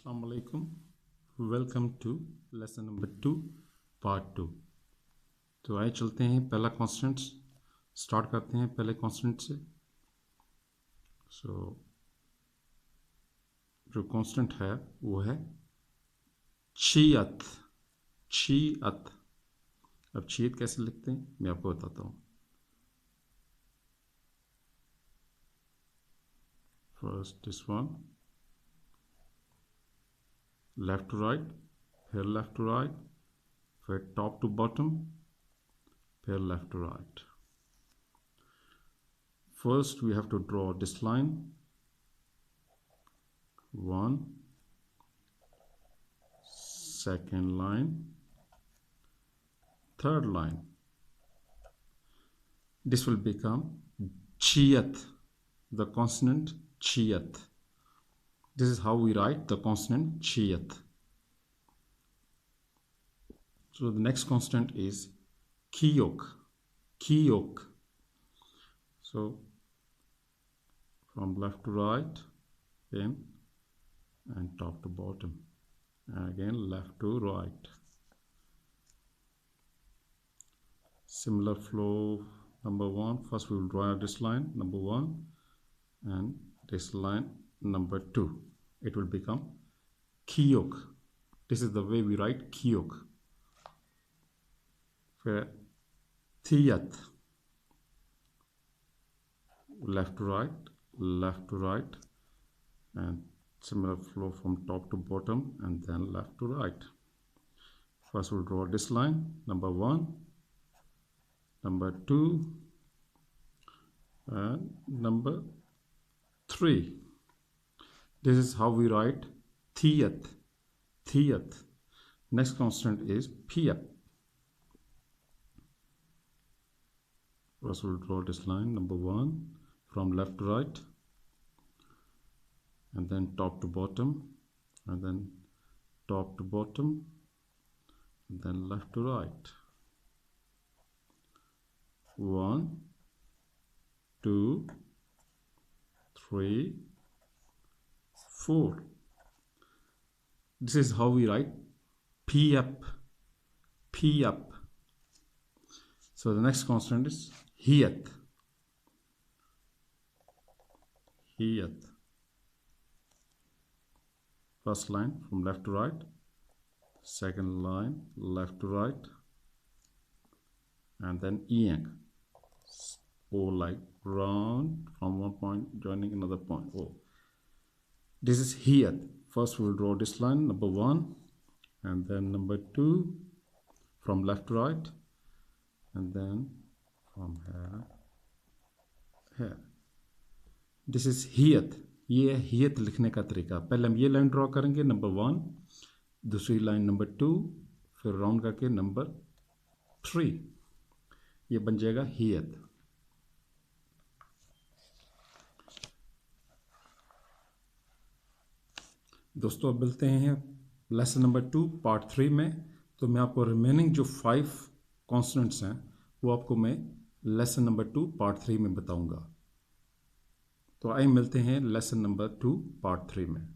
अस्सलाम वालेकुम, welcome to lesson number 2 part 2। तो आइए चलते हैं पहला कॉन्स्टेंट्स स्टार्ट करते हैं पहले कॉन्स्टेंट से। जो कॉन्स्टेंट है वो है छियत। छियत। अब छियत कैसे लिखते हैं मैं आपको बताता हूँ। First this one, left to right, फिर लेफ्ट टू राइट, फिर टॉप टू बॉटम, फिर left to right. First we have to draw this line, 1, second line, third line. This will become chiyat, the consonant chiyat. This is how we write the consonant chiyat. So the next consonant is kiyok. Kiyok. So from left to right, in and top to bottom, and again left to right. Similar flow number 1. First we will draw this line number 1 and this line number 2. It will become kiyok. This is the way we write kiyok. For thiyat, left to right, and similar flow from top to bottom and then left to right. First we'll draw this line number 1, number 2, and number 3. This is how we write thiyat. Thiyat. Next consonant is piyat. First we'll draw this line number 1 from left to right, and then top to bottom, and then top to bottom, and then left to right. 1, 2, 3, 4. This is how we write P up. P up. So the next consonant is hiyat. Hiyat. First line from left to right, second line left to right, and then yang, or like round from one point joining another point. Oh, this is hiyat. First we will draw this line number 1, and then number 2 from left to right, and then from here. This is hiyat. ये हियत लिखने का तरीका। पहले हम ये line draw करेंगे number 1, दूसरी line number 2, फिर राउंड करके नंबर 3। ये बन जाएगा हियत। दोस्तों अब मिलते हैं लेसन नंबर 2 पार्ट 3 में। तो मैं आपको रिमेनिंग जो 5 कॉन्सोनेंट्स हैं वो आपको मैं लेसन नंबर 2 पार्ट 3 में बताऊंगा। तो आइए मिलते हैं लेसन नंबर 2 पार्ट 3 में।